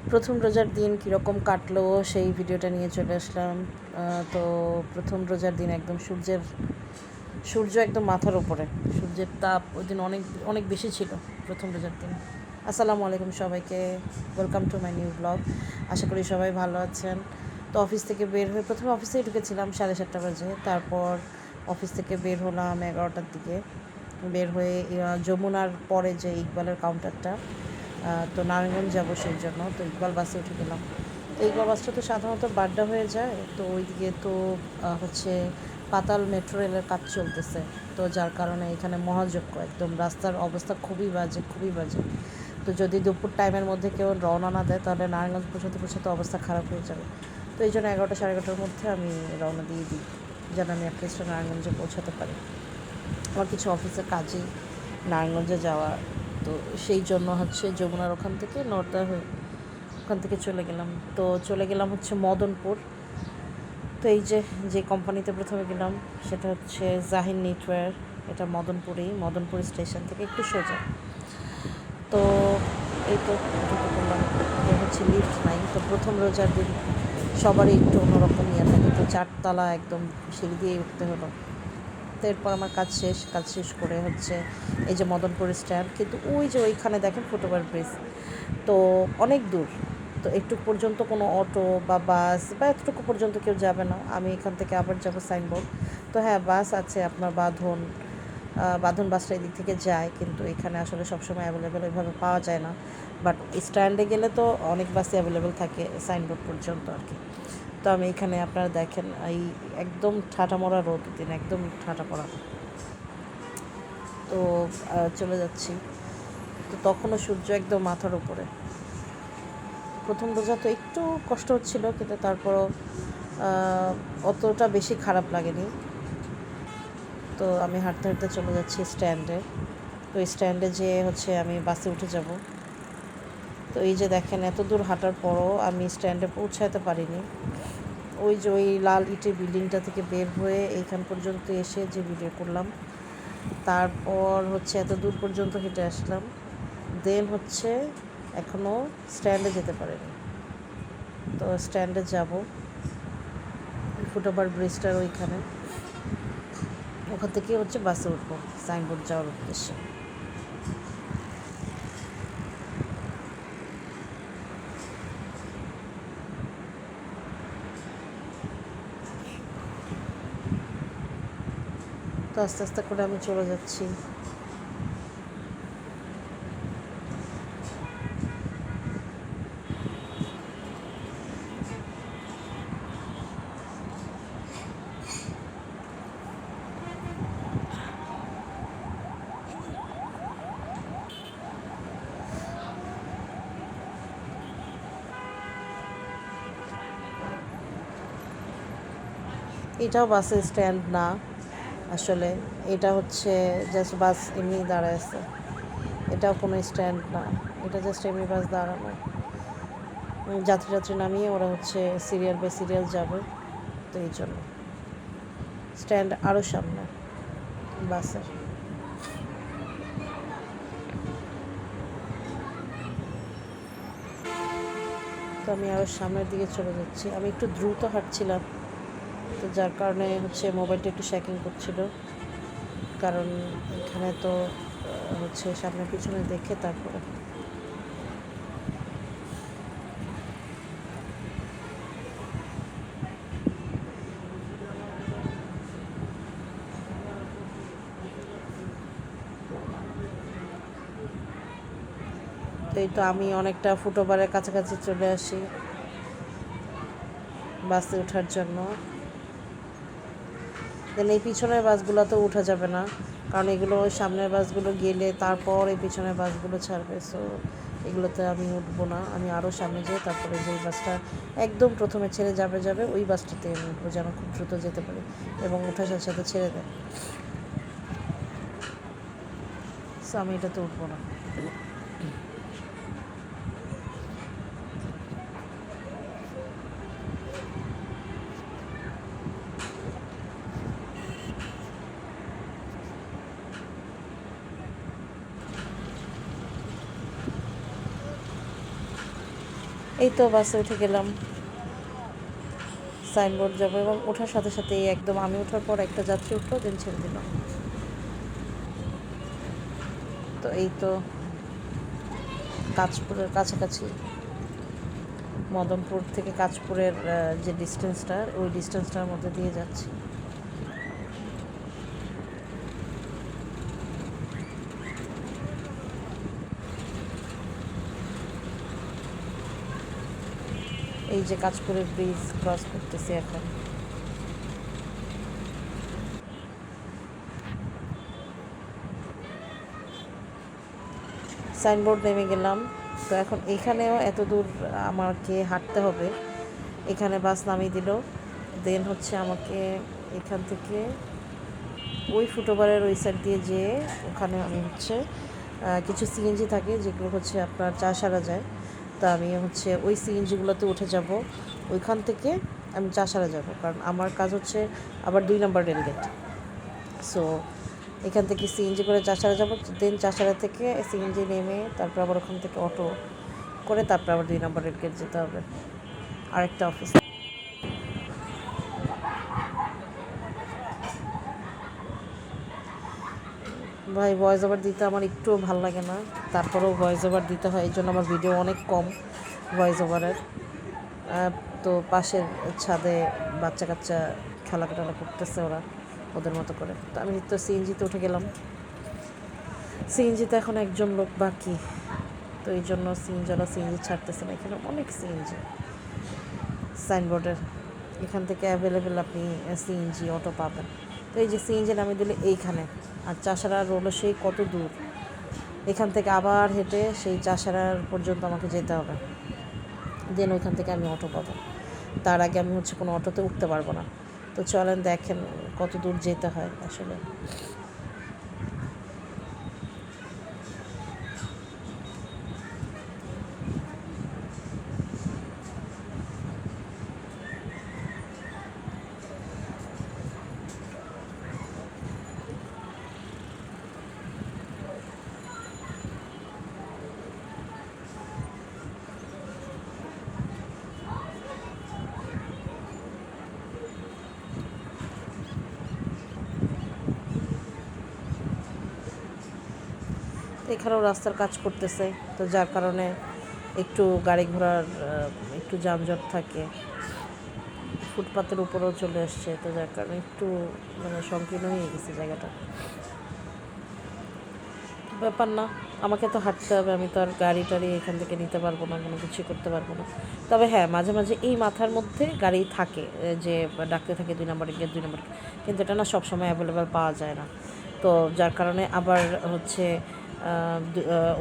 প্রথম রোজার দিন কীরকম কাটলো সেই ভিডিওটা নিয়ে চলে আসলাম। তো প্রথম রোজার দিন একদম সূর্য একদম মাথার উপরে, সূর্যের তাপ ওই দিন অনেক অনেক বেশি ছিল প্রথম রোজার দিন। আসসালামু আলাইকুম সবাইকে, welcome to my new blog. আশা করি সবাই ভালো আছেন। তো অফিস থেকে বের হয়ে প্রথমে অফিসেই ঢুকেছিলাম 7:30 বাজে, তারপর অফিস থেকে বের হলাম 11টার দিকে। বের হয়ে যমুনার পরে যে ইকবালের কাউন্টারটা, তো নারায়ণগঞ্জ যাবো সেই জন্য তো ইকবাল বাসে উঠে গেলাম। তো ইকবাল বাসটা তো সাধারণত বাড্ডা হয়ে যায়, তো ওইদিকে তো হচ্ছে পাতাল মেট্রো রেলের কাজ চলতেছে, তো যার কারণে এখানে মহাযজ্ঞ, একদম রাস্তার অবস্থা খুবই বাজে। তো যদি দুপুর টাইমের মধ্যে কেউ রওনা না দেয় তাহলে নারায়ণগঞ্জ পৌঁছাতে অবস্থা খারাপ হয়ে যাবে। তো এই জন্য 11টা 11:30-র মধ্যে আমি রওনা দিয়ে দিই, যেন আমি অ্যাটলিস্ট নারায়ণগঞ্জে পৌঁছাতে পারি। আমার কিছু অফিসের কাজেই নারায়ণগঞ্জে যাওয়া, তো সেই জন্য হচ্ছে যমুনার ওখান থেকে নর্দা হয়ে ওখান থেকে চলে গেলাম হচ্ছে মদনপুর। তো এই যে কোম্পানিতে প্রথমে গেলাম সেটা হচ্ছে জাহিন নেটওয়্যার, এটা মদনপুর স্টেশন থেকে একটু সোজা। তো এই তো ঢুকে পড়লাম, হচ্ছে লিফট নাই। তো প্রথম রোজার দিন সবারই একটু অন্যরকম থাকে, তো 4তলা একদম সিঁড়ি দিয়ে উঠতে হলো। তো এরপর আমার কাজ শেষ করে হচ্ছে এই যে মদনপুর স্ট্যান্ড, কিন্তু ওই যে ওইখানে দেখেন ফুটওভার ব্রিজ, তো অনেক দূর। তো একটু পর্যন্ত কোনো অটো বা বাস বা এতটুকু পর্যন্ত কেউ যাবে না। আমি এখান থেকে আবার যাব সাইনবোর্ড। তো হ্যাঁ, বাস আছে আপনার বাঁধন বাসটা এদিক থেকে যায়, কিন্তু এখানে আসলে সবসময় অ্যাভেলেবেল ওইভাবে পাওয়া যায় না। বাট স্ট্যান্ডে গেলে তো অনেক বাসই অ্যাভেলেবেল থাকে সাইনবোর্ড পর্যন্ত আর কি। তো আমি এখানে আপনারা দেখেন এই একদম ঠাটামরা রোদ দিন, একদম ঠাটা পড়া। তো চলে যাচ্ছি, তো তখনও সূর্য একদম মাথার উপরে। প্রথম রোজা তো একটু কষ্ট হচ্ছিল, কিন্তু তারপরও অতটা বেশি খারাপ লাগেনি। তো আমি হাঁটতে চলে যাচ্ছি স্ট্যান্ডে। তো স্ট্যান্ডে যেয়ে হচ্ছে আমি বাসে উঠে যাব। তো এই যে দেখেন এত দূর হাঁটার পরও আমি স্ট্যান্ডে পৌঁছাতে পারিনি। ওই যে ওই লাল ইটের বিল্ডিংটা থেকে বের হয়ে এইখান পর্যন্ত এসে যে ভিডিও করলাম, তারপর হচ্ছে এত দূর পর্যন্ত হেঁটে আসলাম, দেন হচ্ছে এখনও স্ট্যান্ডে যেতে পারিনি। তো স্ট্যান্ডে যাব, ফুটওভার ব্রিজটার ওইখানে, ওখান থেকে হচ্ছে বাসে উঠবো সাইনবোর্ড যাওয়ার উদ্দেশ্যে। তো আস্তে আস্তে করে আমি চলে যাচ্ছি। এটাও বাসের স্ট্যান্ড না আসলে, এটা হচ্ছে জাস্ট বাস এমনি দাঁড়ায় আছে, এটাও কোনো স্ট্যান্ড না, এটা জাস্ট এমনি বাস দাঁড়ানো। যাত্রী নামিয়ে ওরা হচ্ছে সিরিয়াল বাই সিরিয়াল যাবে, তো এই জন্য স্ট্যান্ড আরও সামনে বাসের। তো আমি আরও সামনের দিকে চলে যাচ্ছি, আমি একটু দ্রুত হাঁটছিলাম, তো যার কারণে হচ্ছে মোবাইলটা একটু শ্যাকিং করছিল, কারণ এখানে তো হচ্ছে সামনে পিছনে দেখে তারপরে। তো এই তো আমি অনেকটা ফুটওভারের কাছাকাছি চলে আসি বাসে ওঠার জন্য। দেন এই পিছনের বাসগুলো তো উঠা যাবে না, কারণ এগুলো সামনের বাসগুলো গেলে তারপর এই পিছনের বাসগুলো ছাড়বে, সো এগুলোতে আমি উঠবো না। আমি আরও সামনে যাই, তারপরে যেই বাসটা একদম প্রথমে ছেড়ে যাবে ওই বাসটাতে আমি উঠবো, যেন খুব দ্রুত যেতে পারি এবং ওঠার সাথে ছেড়ে দেয়। সো আমি এটাতে উঠবো না। এই তো বাসে উঠে গেলাম, সাইনবোর্ড যাবো, এবং ওঠার সাথে সাথে একদম আমি ওঠার পর একটা যাত্রী উঠলো, দেন ছেড়ে দিল। তো এই তো কাঁচপুরের কাছাকাছি, মদনপুর থেকে কাঁচপুরের যে ডিস্টেন্সটা, ওই ডিস্টেন্সটার মধ্যে দিয়ে যাচ্ছি। এই যে কাঁচপুরের ব্রিজ ক্রস করতেছি এখন। সাইনবোর্ড নেমে গেলাম। তো এখন এখানেও এত দূর আমাকে হাঁটতে হবে, এখানে বাস নামিয়ে দিল। দেন হচ্ছে আমাকে এখান থেকে ওই ফুটওভারের ওই সাইড দিয়ে যেয়ে ওখানে আমি হচ্ছে কিছু সিএনজি থাকে যেগুলো হচ্ছে আপনার চাষারা যায়। তো আমি হচ্ছে ওই সিএনজিগুলোতে উঠে যাব, ওইখান থেকে আমি চাষারা যাব, কারণ আমার কাজ হচ্ছে আবার 2 নম্বর রেলগেট। সো এখান থেকে সিএনজি করে চাষারা যাব, দেন চাষারা থেকে সিএনজি নেমে তারপর আবার ওখান থেকে অটো করে তারপর আবার 2 নম্বর রেলগেট যেতে হবে, আরেকটা অফিস। ভাই ভয়েস ওভার দিতে আমার একটুও ভালো লাগে না, তারপরেও ভয়েস ওভার দিতে হয়, এই জন্য আমার ভিডিও অনেক কম ভয়েস ওভারের। তো পাশের ছাদে বাচ্চা কাচ্চা খেলা করতেছে ওরা ওদের মতো করে। তো আমি তো সিএনজিতে উঠে গেলাম, সিএনজিতে এখন একজন লোক বাকি, তো এই জন্য সিএনজিওয়ালা সিএনজি ছাড়তেছে না। এখানে অনেক সিএনজি সাইনবোর্ডের, এখান থেকে অ্যাভেলেবেল আপনি সিএনজি অটো পাবেন। তো এই যে সিএনজি নামিয়ে দিলে এইখানে, আর চাষারা রোলো সেই কত দূর, এখান থেকে আবার হেঁটে সেই চাষারার পর্যন্ত আমাকে যেতে হবে, দেন ওইখান থেকে আমি অটো পাবো। তার আগে আমি হচ্ছে কোনো অটোতে উঠতে পারবো না। তো চলেন দেখেন কত দূর যেতে হয় আসলে। এখানেও রাস্তার কাজ করতেছে, তো যার কারণে একটু গাড়ি ঘোড়ার একটু যানজট থাকে, ফুটপাতের উপরেও চলে আসছে, তো যার কারণে একটু মানে সংকীর্ণ হয়ে গেছে জায়গাটা। ব্যাপার না, আমাকে তো হাঁটতে হবে, আমি তো আর গাড়ি টাড়ি এখান থেকে নিতে পারবো না, কোনো কিছুই করতে পারবো না। তবে হ্যাঁ, মাঝে মাঝে এই মাথার মধ্যে গাড়ি থাকে যে ডাকতে থাকে 2 নম্বর গেট 2 নম্বর, কিন্তু এটা না সবসময় অ্যাভেলেবেল পাওয়া যায় না। তো যার কারণে আবার হচ্ছে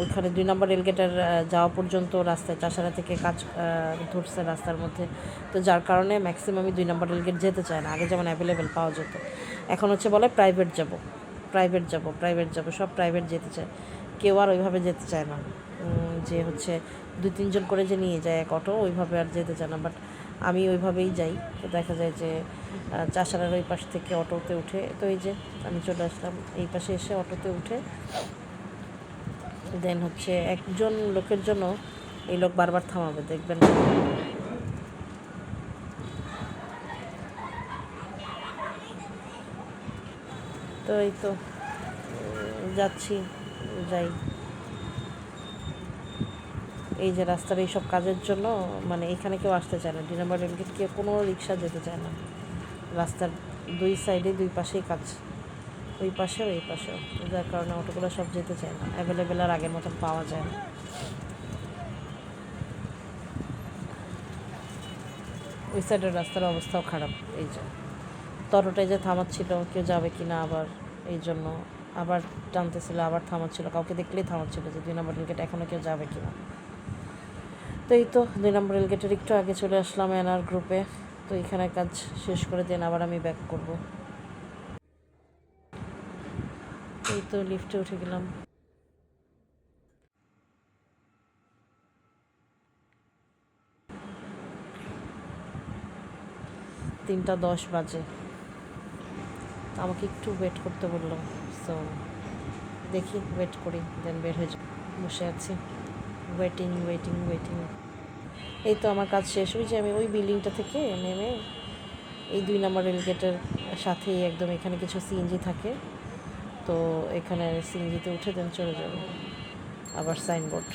ওইখানে 2 নম্বর রেলগেটের যাওয়া পর্যন্ত রাস্তায় চাষারা থেকে কাজ ধরছে রাস্তার মধ্যে। তো যার কারণে ম্যাক্সিমামই 2 নম্বর রেলগেট যেতে চায় না, আগে যেমন অ্যাভেলেবেল পাওয়া যেত। এখন হচ্ছে বলে প্রাইভেট যাব, সব প্রাইভেট যেতে চায়, কেউ আর ওইভাবে যেতে চায় না, যে হচ্ছে 2-3 জন করে যে নিয়ে যায় এক অটো, ওইভাবে আর যেতে চায় না। বাট আমি ওইভাবেই যাই। তো দেখা যায় যে চাষারার ওই পাশ থেকে অটোতে উঠে, তো এই যে আমি চলে আসলাম এই পাশে এসে অটোতে উঠে, দেন হচ্ছে একজন লোকের জন্য এই লোক বারবার থামাবে, দেখবেন। তো এই তো যাচ্ছি, যাই। এই যে রাস্তার এইসব কাজের জন্য মানে এখানে কেউ আসতে চায় না, 2 নম্বর রেলগেট কেউ কোনো রিক্সা যেতে চায় না। রাস্তার 2 সাইডে 2 পাশেই কাজ, ওই পাশেও এই পাশেও, যার কারণে অটোগুলো সব যেতে চায় না, অ্যাভেলেবেল আর আগের মতন পাওয়া যায় না। ওই সাইডের রাস্তার অবস্থাও খারাপ। এই যে তটোটাই যে থামাচ্ছিল কেউ যাবে কি না, আবার এই জন্য আবার টানতেছিল, আবার থামাচ্ছিল, কাউকে দেখলেই থামাচ্ছিল যে 2 নম্বর রেলগেট এখনও কেউ যাবে কি না। তো এই তো 2 নম্বর রেলগেটের একটু আগে চলে আসলাম এনআর গ্রুপে। তো এখানে কাজ শেষ করে দেন আবার আমি ব্যাক করব। এই তো লিফটে উঠে গেলাম। 3:10 বাজে, আমাকে একটু ওয়েট করতে বললো। সো দেখি, ওয়েট করি, দেন বের হয়ে যাব। বসে আছি, ওয়েটিং। এই তো আমার কাজ শেষ। ওই যে আমি ওই বিল্ডিংটা থেকে নেমে এই 2 নম্বর রেলগেটের সাথেই একদম এখানে কিছু সিএনজি থাকে, তো এখানে সিএনজিতে উঠে দেন চলে যাব। আবার সাইনবোর্ড।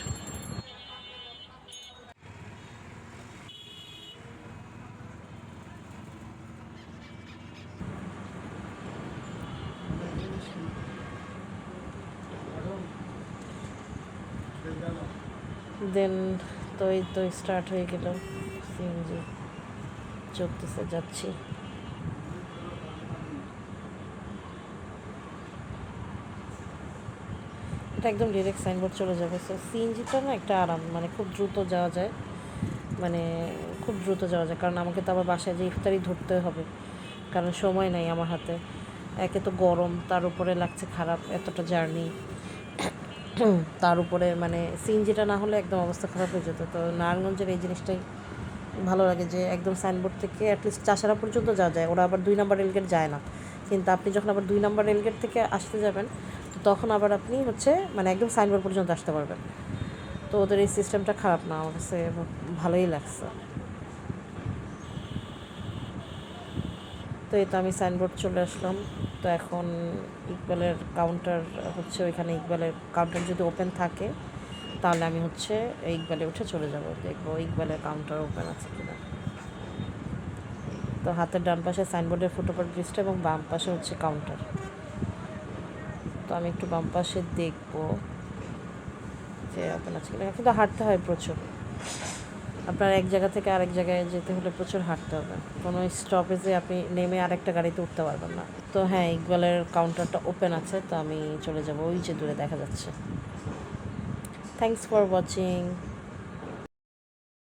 দেন তো এই তো স্টার্ট হয়ে গেল সিএনজি, চলতেছে, যাচ্ছি। এটা একদম ডিরেক্ট সাইনবোর্ড চলে যাবে। সো সিএনজিটা না একটা আরাম, মানে খুব দ্রুত যাওয়া যায়, মানে খুব দ্রুত যাওয়া যায়, কারণ আমাকে তো আবার বাসায় যে ইফতারি ধরতে হবে, কারণ সময় নাই আমার হাতে। একে তো গরম, তার উপরে লাগছে খারাপ এতটা জার্নি, তার উপরে মানে সিএনজিটা না হলে একদম অবস্থা খারাপ হয়ে যেত। তো নারায়ণগঞ্জের এই জিনিসটাই ভালো লাগে যে একদম সাইনবোর্ড থেকে অ্যাটলিস্ট চাষারা পর্যন্ত যাওয়া যায়। ওরা আবার 2 নম্বর রেলগেট যায় না, কিন্তু আপনি যখন আবার 2 নম্বর রেলগেট থেকে আসতে যাবেন, তো তখন আবার আপনি হচ্ছে মানে একদম সাইনবোর্ড পর্যন্ত আসতে পারবেন। তো ওদের এই সিস্টেমটা খারাপ না, আমার কাছে ভালোই লাগছে। তো এই তো আমি সাইনবোর্ড চলে আসলাম। তো এখন ইকবালের কাউন্টার হচ্ছে, ওইখানে ইকবালের কাউন্টার যদি ওপেন থাকে তাহলে আমি হচ্ছে ইকবালে উঠে চলে যাব, দেখবো ইকবালের কাউন্টার ওপেন আছে কিনা। তো হাতের ডান পাশে সাইনবোর্ডের ফুটওভার ব্রিজটা এবং বাম পাশে হচ্ছে কাউন্টার। তো আমি একটু বাম পাশে দেখবো যে ওপেন আছে কিনা, কিন্তু হাঁটতে হয় প্রচুর। আপনার এক জায়গা থেকে আরেক জায়গায় যেতে হলে প্রচুর হাঁটতে হবে, কোনো স্টপেজে আপনি নেমে আরেকটা গাড়িতে উঠতে পারবেন না। তো হ্যাঁ, ইকবালের কাউন্টারটা ওপেন আছে, তো আমি চলে যাব, ওই যে দূরে দেখা যাচ্ছে। Thanks for watching.